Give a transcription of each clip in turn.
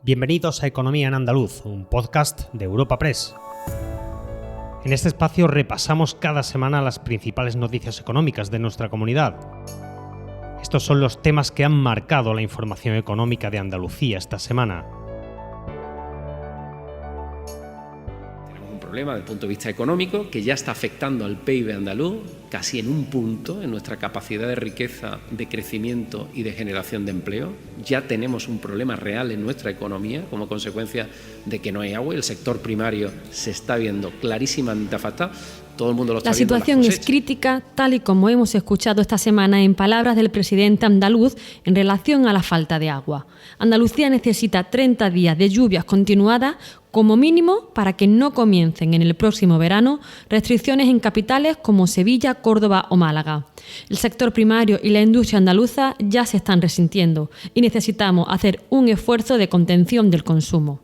Bienvenidos a Economía en Andaluz, un podcast de Europa Press. En este espacio repasamos cada semana las principales noticias económicas de nuestra comunidad. Estos son los temas que han marcado la información económica de Andalucía esta semana. Tenemos un problema desde el punto de vista económico que ya está afectando al PIB andaluz casi en un punto en nuestra capacidad de riqueza, de crecimiento y de generación de empleo. Ya tenemos un problema real en nuestra economía como consecuencia de que no hay agua y el sector primario se está viendo clarísimamente afectado. Todo el mundo lo está viendo. La situación es crítica, tal y como hemos escuchado esta semana en palabras del presidente andaluz en relación a la falta de agua. Andalucía necesita 30 días de lluvias continuadas como mínimo para que no comiencen en el próximo verano restricciones en capitales como Sevilla, Córdoba o Málaga. El sector primario y la industria andaluza ya se están resintiendo y necesitamos hacer un esfuerzo de contención del consumo.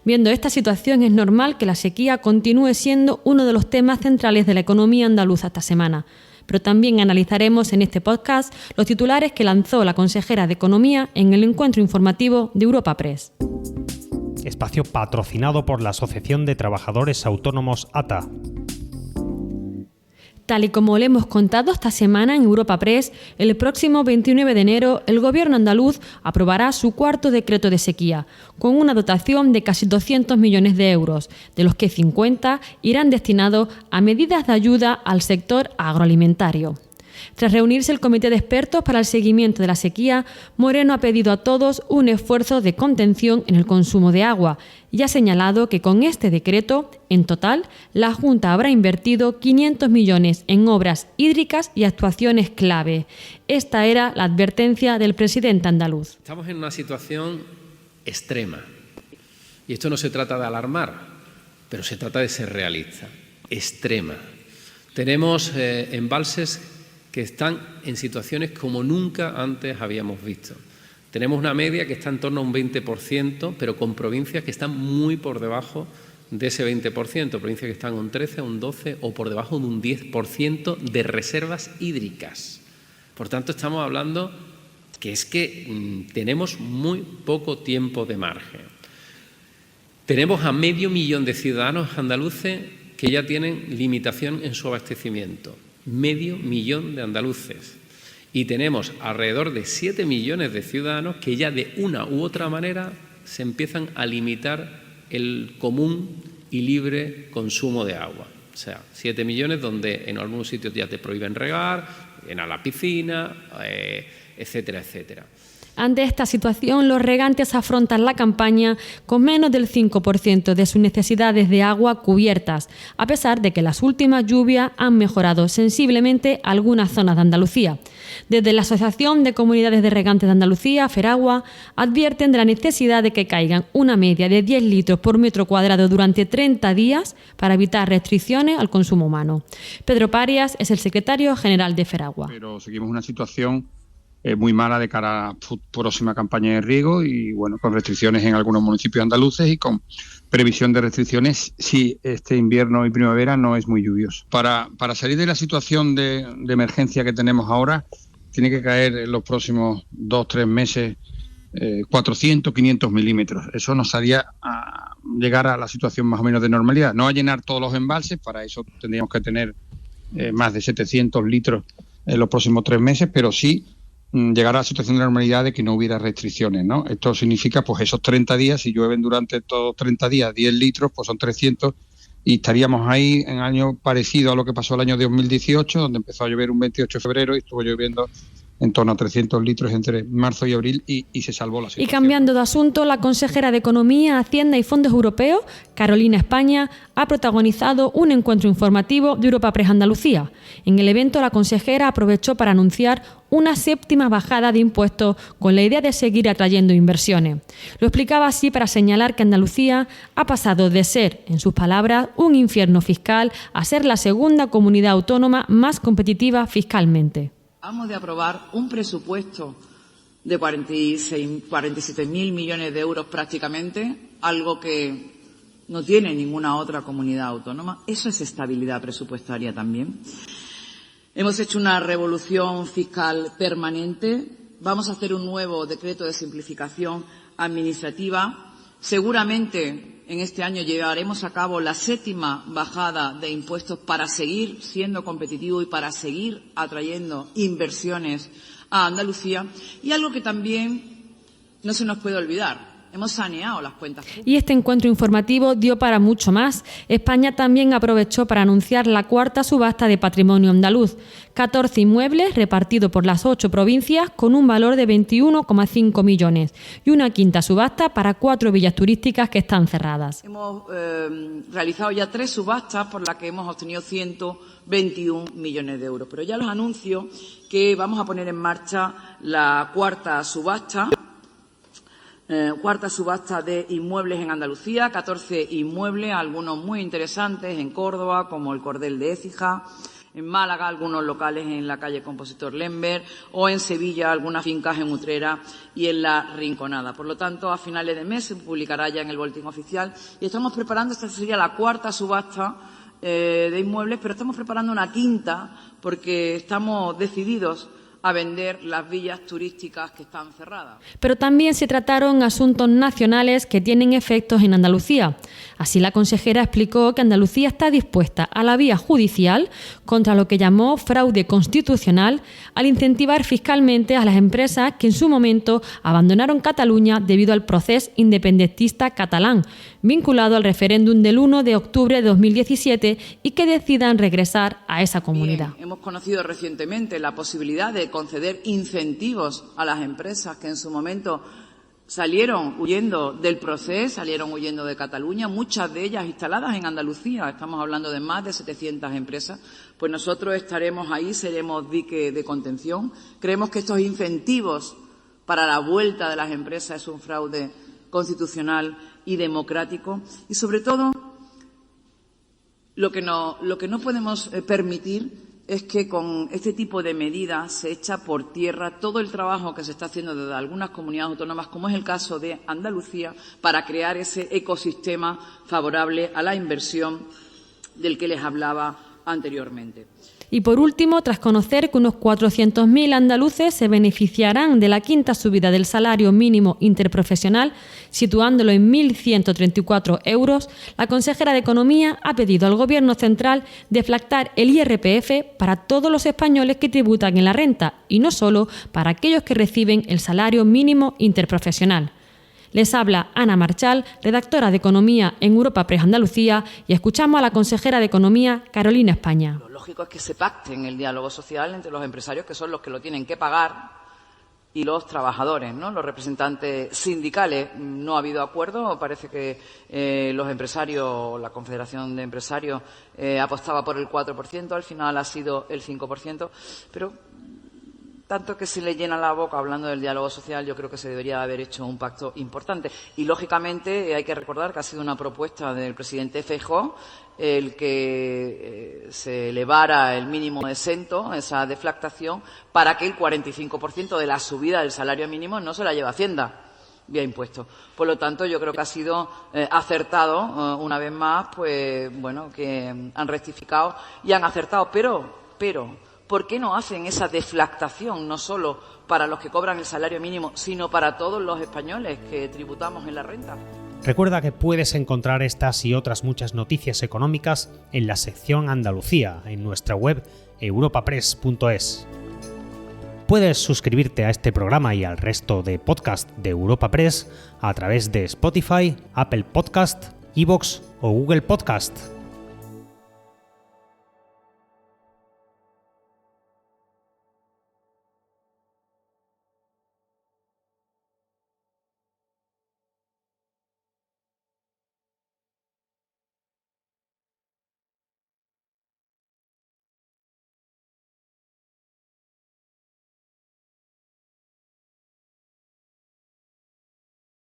Viendo esta situación, es normal que la sequía continúe siendo uno de los temas centrales de la economía andaluza esta semana. Pero también analizaremos en este podcast los titulares que lanzó la consejera de Economía en el encuentro informativo de Europa Press. Espacio patrocinado por la Asociación de Trabajadores Autónomos ATA. Tal y como le hemos contado esta semana en Europa Press, el próximo 29 de enero el Gobierno andaluz aprobará su cuarto decreto de sequía, con una dotación de casi 200 millones de euros, de los que 50 irán destinados a medidas de ayuda al sector agroalimentario. Tras reunirse el Comité de Expertos para el Seguimiento de la Sequía, Moreno ha pedido a todos un esfuerzo de contención en el consumo de agua y ha señalado que con este decreto, en total, la Junta habrá invertido 500 millones en obras hídricas y actuaciones clave. Esta era la advertencia del presidente andaluz. Estamos en una situación extrema y esto no se trata de alarmar, pero se trata de ser realista. Extrema. Tenemos embalses que están en situaciones como nunca antes habíamos visto. Tenemos una media que está en torno a un 20%, pero con provincias que están muy por debajo de ese 20%, provincias que están un 13, un 12 o por debajo de un 10% de reservas hídricas. Por tanto, estamos hablando que es que tenemos muy poco tiempo de margen. Tenemos a 500.000 de ciudadanos andaluces que ya tienen limitación en su abastecimiento. 500.000 de andaluces y tenemos alrededor de 7 millones de ciudadanos que ya de una u otra manera se empiezan a limitar el común y libre consumo de agua. O sea, 7 millones donde en algunos sitios ya te prohíben regar, en a la piscina, etcétera, etcétera. Ante esta situación, los regantes afrontan la campaña con menos del 5% de sus necesidades de agua cubiertas, a pesar de que las últimas lluvias han mejorado sensiblemente algunas zonas de Andalucía. Desde la Asociación de Comunidades de Regantes de Andalucía, Feragua, advierten de la necesidad de que caigan una media de 10 litros por metro cuadrado durante 30 días para evitar restricciones al consumo humano. Pedro Parias es el secretario general de Feragua. Pero seguimos una situación muy mala de cara a la próxima campaña de riego y bueno, con restricciones en algunos municipios andaluces y con previsión de restricciones si este invierno y primavera no es muy lluvioso. Para salir de la situación de emergencia que tenemos ahora, tiene que caer en los próximos 2-3 meses 400, 500 milímetros. Eso nos haría a llegar a la situación más o menos de normalidad. No a llenar todos los embalses, para eso tendríamos que tener más de 700 litros en los próximos 3 meses, pero sí llegar a la situación de normalidad de que no hubiera restricciones, ¿no? Esto significa, pues esos 30 días, si llueven durante todos 30 días 10 litros, pues son 300 y estaríamos ahí en año parecido a lo que pasó el año 2018, donde empezó a llover un 28 de febrero y estuvo lloviendo en torno a 300 litros entre marzo y abril y se salvó la situación. Y cambiando de asunto, la consejera de Economía, Hacienda y Fondos Europeos, Carolina España, ha protagonizado un encuentro informativo de Europa Press Andalucía. En el evento, la consejera aprovechó para anunciar una 7ª bajada de impuestos con la idea de seguir atrayendo inversiones. Lo explicaba así para señalar que Andalucía ha pasado de ser, en sus palabras, un infierno fiscal a ser la segunda comunidad autónoma más competitiva fiscalmente. Acabamos de aprobar un presupuesto de 47.000 millones de euros prácticamente, algo que no tiene ninguna otra comunidad autónoma. Eso es estabilidad presupuestaria también. Hemos hecho una revolución fiscal permanente. Vamos a hacer un nuevo decreto de simplificación administrativa Seguramente en este año llevaremos a cabo la 7ª bajada de impuestos para seguir siendo competitivo y para seguir atrayendo inversiones a Andalucía. Y algo que también no se nos puede olvidar. Hemos saneado las cuentas públicas. Y este encuentro informativo dio para mucho más. España también aprovechó para anunciar la 4ª subasta de patrimonio andaluz. 14 inmuebles repartidos por las 8 provincias con un valor de 21,5 millones y una 5ª subasta para 4 villas turísticas que están cerradas. Hemos realizado ya 3 subastas por las que hemos obtenido 121 millones de euros. Pero ya los anuncio que vamos a poner en marcha la 4ª subasta. Cuarta subasta de inmuebles en Andalucía, 14 inmuebles, algunos muy interesantes en Córdoba, como el Cordel de Écija, en Málaga algunos locales en la calle Compositor Lember o en Sevilla algunas fincas en Utrera y en La Rinconada. Por lo tanto, a finales de mes se publicará ya en el Boletín Oficial y estamos preparando, esta sería la 4ª subasta de inmuebles, pero estamos preparando una 5ª porque estamos decididos a vender las villas turísticas que están cerradas. Pero también se trataron asuntos nacionales que tienen efectos en Andalucía. Así, la consejera explicó que Andalucía está dispuesta a la vía judicial contra lo que llamó fraude constitucional al incentivar fiscalmente a las empresas que en su momento abandonaron Cataluña debido al proceso independentista catalán, vinculado al referéndum del 1 de octubre de 2017 y que decidan regresar a esa comunidad. Bien, hemos conocido recientemente la posibilidad de conceder incentivos a las empresas que en su momento salieron huyendo del proceso, salieron huyendo de Cataluña, muchas de ellas instaladas en Andalucía. Estamos hablando de más de 700 empresas. Pues nosotros estaremos ahí, seremos dique de contención. Creemos que estos incentivos para la vuelta de las empresas es un fraude constitucional y democrático. Y sobre todo, lo que no podemos permitir es que con este tipo de medidas se echa por tierra todo el trabajo que se está haciendo desde algunas comunidades autónomas, como es el caso de Andalucía, para crear ese ecosistema favorable a la inversión del que les hablaba anteriormente. Y por último, tras conocer que unos 400.000 andaluces se beneficiarán de la 5ª subida del salario mínimo interprofesional, situándolo en 1.134 euros, la consejera de Economía ha pedido al Gobierno central deflactar el IRPF para todos los españoles que tributan en la renta y no solo para aquellos que reciben el salario mínimo interprofesional. Les habla Ana Marchal, redactora de Economía en Europa Press Andalucía, y escuchamos a la consejera de Economía, Carolina España. Lo lógico es que se pacte en el diálogo social entre los empresarios, que son los que lo tienen que pagar, y los trabajadores, ¿no? Los representantes sindicales. No ha habido acuerdo. Parece que los empresarios, la Confederación de Empresarios, apostaba por el 4%. Al final ha sido el 5%. Pero tanto que se le llena la boca hablando del diálogo social, yo creo que se debería haber hecho un pacto importante. Y, lógicamente, hay que recordar que ha sido una propuesta del presidente Feijóo el que se elevara el mínimo exento, esa deflactación, para que el 45% de la subida del salario mínimo no se la lleve Hacienda vía impuestos. Por lo tanto, yo creo que ha sido acertado, una vez más, pues bueno, que han rectificado y han acertado. Pero ¿por qué no hacen esa deflactación no solo para los que cobran el salario mínimo, sino para todos los españoles que tributamos en la renta? Recuerda que puedes encontrar estas y otras muchas noticias económicas en la sección Andalucía, en nuestra web europapress.es. Puedes suscribirte a este programa y al resto de podcast de Europa Press a través de Spotify, Apple Podcast, iVoox o Google Podcast.